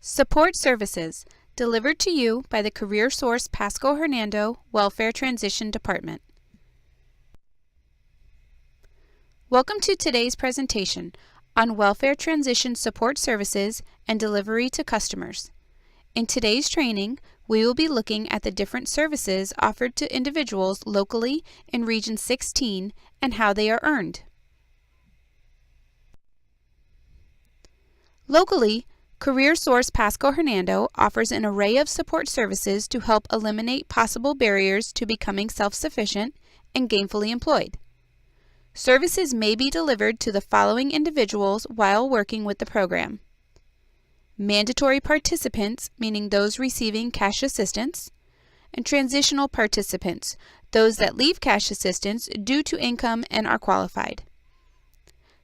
Support Services, delivered to you by the Career Source Pasco Hernando Welfare Transition Department. Welcome to today's presentation on Welfare Transition Support Services and Delivery to Customers. In today's training, we will be looking at the different services offered to individuals locally in Region 16 and how they are earned. Locally, Career Source Pasco Hernando offers an array of support services to help eliminate possible barriers to becoming self-sufficient and gainfully employed. Services may be delivered to the following individuals while working with the program: mandatory participants, meaning those receiving cash assistance, and transitional participants, those that leave cash assistance due to income and are qualified.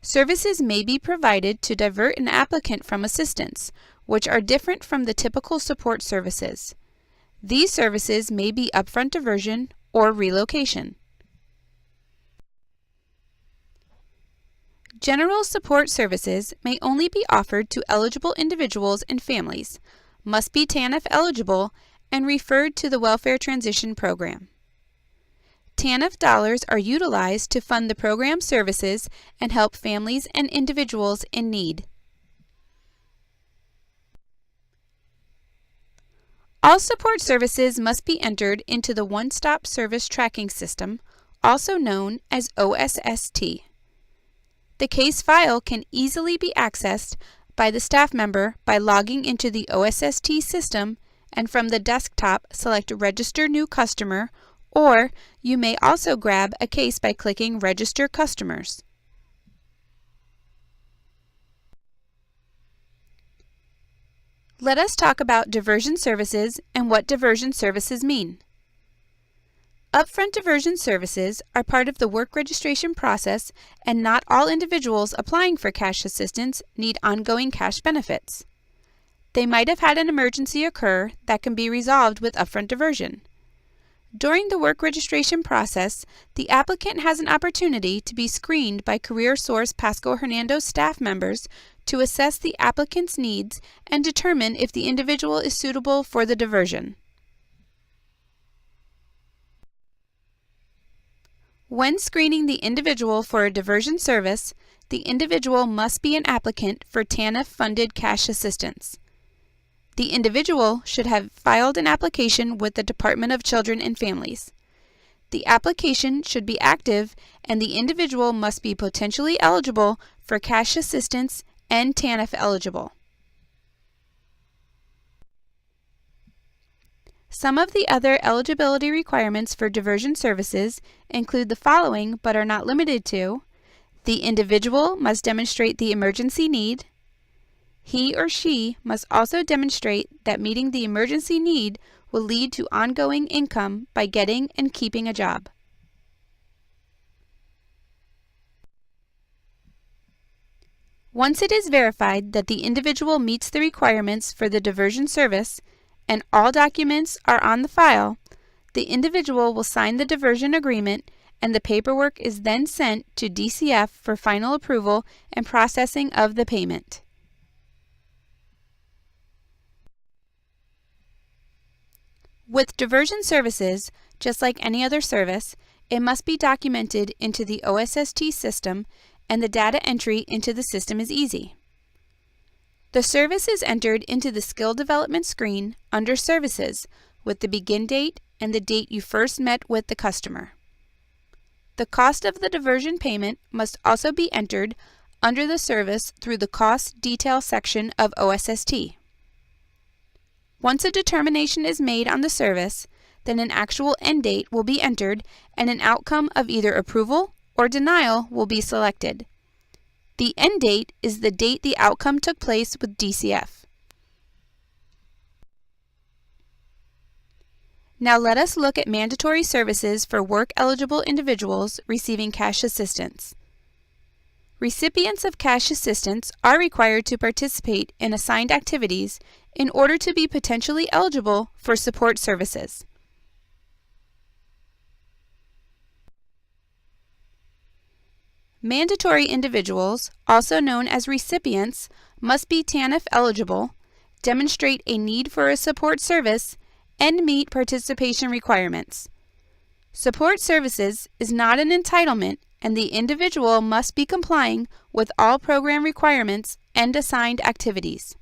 Services may be provided to divert an applicant from assistance, which are different from the typical support services. These services may be upfront diversion or relocation. General support services may only be offered to eligible individuals and families, must be TANF eligible, and referred to the Welfare Transition Program. TANF dollars are utilized to fund the program services and help families and individuals in need. All support services must be entered into the One-Stop Service Tracking System, also known as OSST. The case file can easily be accessed by the staff member by logging into the OSST system, and from the desktop select Register New Customer, or you may also grab a case by clicking Register Customers. Let us talk about diversion services and what diversion services mean. Upfront diversion services are part of the work registration process, and not all individuals applying for cash assistance need ongoing cash benefits. They might have had an emergency occur that can be resolved with upfront diversion. During the work registration process, the applicant has an opportunity to be screened by Career Source Pasco Hernando staff members to assess the applicant's needs and determine if the individual is suitable for the diversion. When screening the individual for a diversion service, the individual must be an applicant for TANF-funded cash assistance. The individual should have filed an application with the Department of Children and Families. The application should be active, and the individual must be potentially eligible for cash assistance and TANF eligible. Some of the other eligibility requirements for diversion services include the following, but are not limited to: the individual must demonstrate the emergency need. He or she must also demonstrate that meeting the emergency need will lead to ongoing income by getting and keeping a job. Once it is verified that the individual meets the requirements for the diversion service and all documents are on the file, the individual will sign the diversion agreement, and the paperwork is then sent to DCF for final approval and processing of the payment. With diversion services, just like any other service, it must be documented into the OSST system, and the data entry into the system is easy. The service is entered into the skill development screen under Services with the begin date and the date you first met with the customer. The cost of the diversion payment must also be entered under the service through the Cost Detail section of OSST. Once a determination is made on the service, then an actual end date will be entered, and an outcome of either approval or denial will be selected. The end date is the date the outcome took place with DCF. Now let us look at mandatory services for work-eligible individuals receiving cash assistance. Recipients of cash assistance are required to participate in assigned activities in order to be potentially eligible for support services. Mandatory individuals, also known as recipients, must be TANF eligible. demonstrate a need for a support service, and meet participation requirements. Support services is not an entitlement, and the individual must be complying with all program requirements and assigned activities.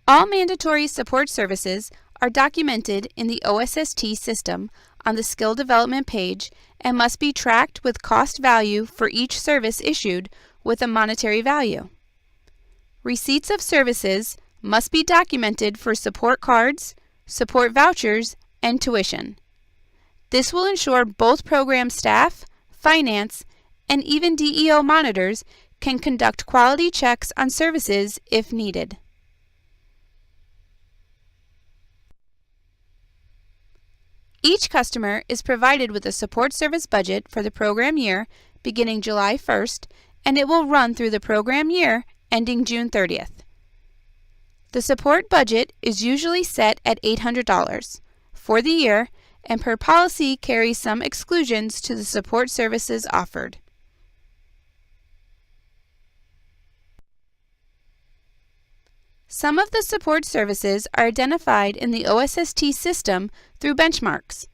All mandatory support services are documented in the OSST system on the skill development page and must be tracked with cost value for each service issued with a monetary value. Receipts of services must be documented for support cards, support vouchers, and tuition. This will ensure both program staff, finance, and even DEO monitors can conduct quality checks on services if needed. Each customer is provided with a support service budget for the program year beginning July 1st, and it will run through the program year ending June 30th. The support budget is usually set at $800 for the year, and per policy carries some exclusions to the support services offered. Some of the support services are identified in the OSST system through benchmarks.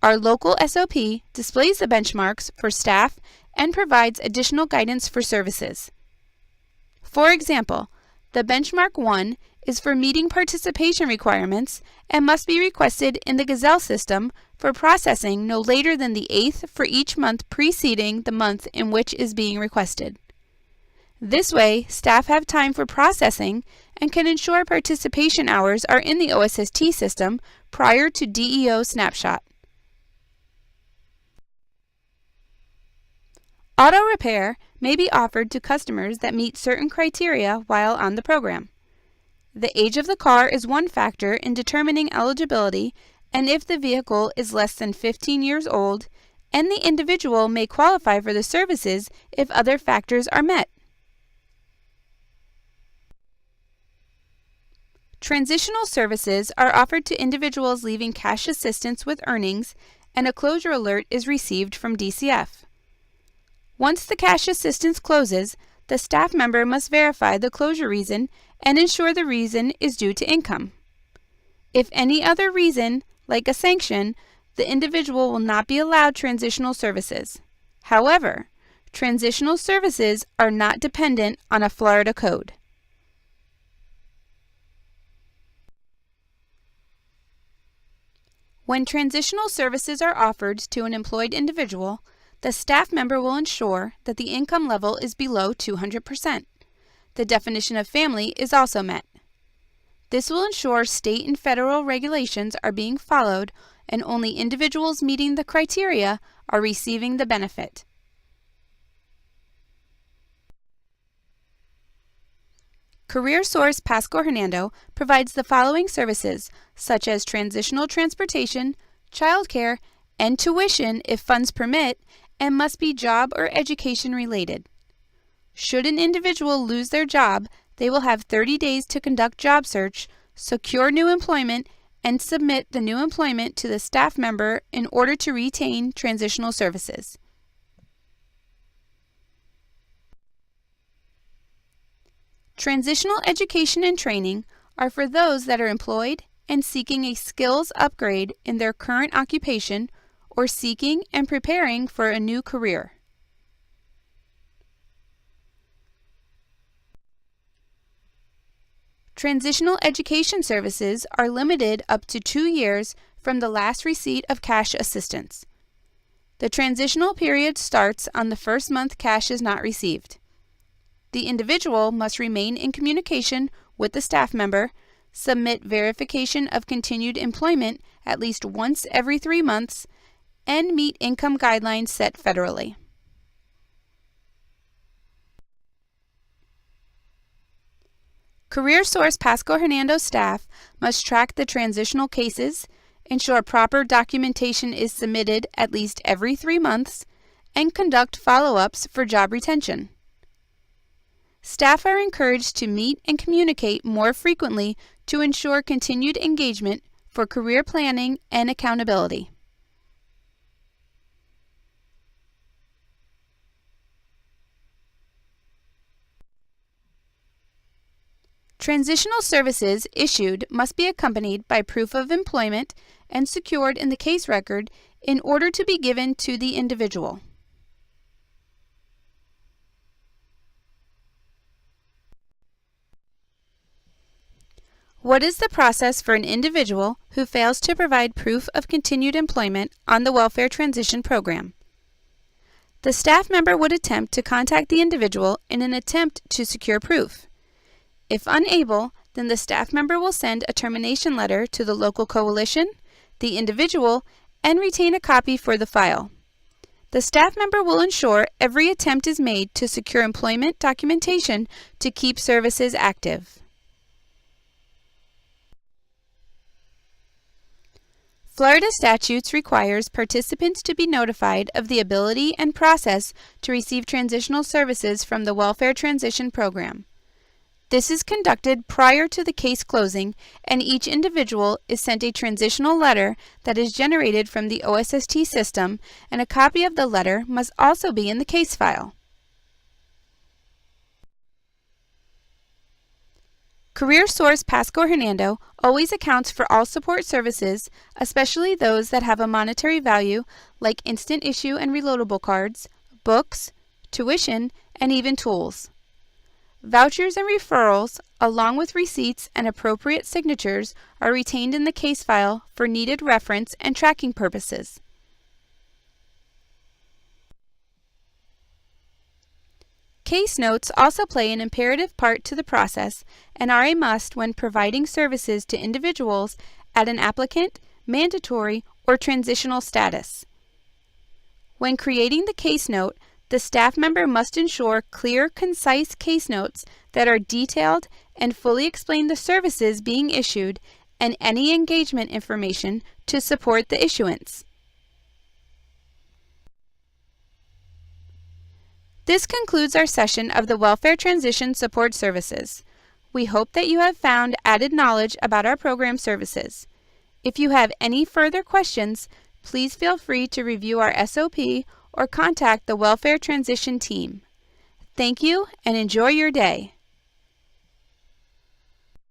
Our local SOP displays the benchmarks for staff and provides additional guidance for services. For example, the benchmark 1 is for meeting participation requirements and must be requested in the Gazelle system for processing no later than the 8th for each month preceding the month in which is being requested. This way, staff have time for processing and can ensure participation hours are in the OSST system prior to DEO snapshot. Auto repair may be offered to customers that meet certain criteria while on the program. The age of the car is one factor in determining eligibility, and if the vehicle is less than 15 years old, and the individual may qualify for the services if other factors are met. Transitional services are offered to individuals leaving cash assistance with earnings, and a closure alert is received from DCF. Once the cash assistance closes, the staff member must verify the closure reason and ensure the reason is due to income. If any other reason, like a sanction, the individual will not be allowed transitional services. However, transitional services are not dependent on a Florida code. When transitional services are offered to an employed individual, the staff member will ensure that the income level is below 200%. The definition of family is also met. This will ensure state and federal regulations are being followed and only individuals meeting the criteria are receiving the benefit. CareerSource Pasco Hernando provides the following services, such as transitional transportation, childcare, and tuition if funds permit, and must be job or education related. Should an individual lose their job, they will have 30 days to conduct job search, secure new employment, and submit the new employment to the staff member in order to retain transitional services. Transitional education and training are for those that are employed and seeking a skills upgrade in their current occupation or seeking and preparing for a new career. Transitional education services are limited up to 2 years from the last receipt of cash assistance. The transitional period starts on the first month cash is not received. The individual must remain in communication with the staff member, submit verification of continued employment at least once every 3 months, and meet income guidelines set federally. CareerSource Pasco Hernando staff must track the transitional cases, ensure proper documentation is submitted at least every 3 months, and conduct follow-ups for job retention. Staff are encouraged to meet and communicate more frequently to ensure continued engagement for career planning and accountability. Transitional services issued must be accompanied by proof of employment and secured in the case record in order to be given to the individual. What is the process for an individual who fails to provide proof of continued employment on the Welfare Transition Program? The staff member would attempt to contact the individual in an attempt to secure proof. If unable, then the staff member will send a termination letter to the local coalition, the individual, and retain a copy for the file. The staff member will ensure every attempt is made to secure employment documentation to keep services active. Florida statutes requires participants to be notified of the ability and process to receive transitional services from the Welfare Transition Program. This is conducted prior to the case closing, and each individual is sent a transitional letter that is generated from the OSST system, and a copy of the letter must also be in the case file. CareerSource Pasco Hernando always accounts for all support services, especially those that have a monetary value like instant issue and reloadable cards, books, tuition, and even tools. Vouchers and referrals, along with receipts and appropriate signatures, are retained in the case file for needed reference and tracking purposes. Case notes also play an imperative part to the process and are a must when providing services to individuals at an applicant, mandatory, or transitional status. When creating the case note, the staff member must ensure clear, concise case notes that are detailed and fully explain the services being issued and any engagement information to support the issuance. This concludes our session of the Welfare Transition Support Services. We hope that you have found added knowledge about our program services. If you have any further questions, please feel free to review our SOP or contact the Welfare Transition team. Thank you and enjoy your day.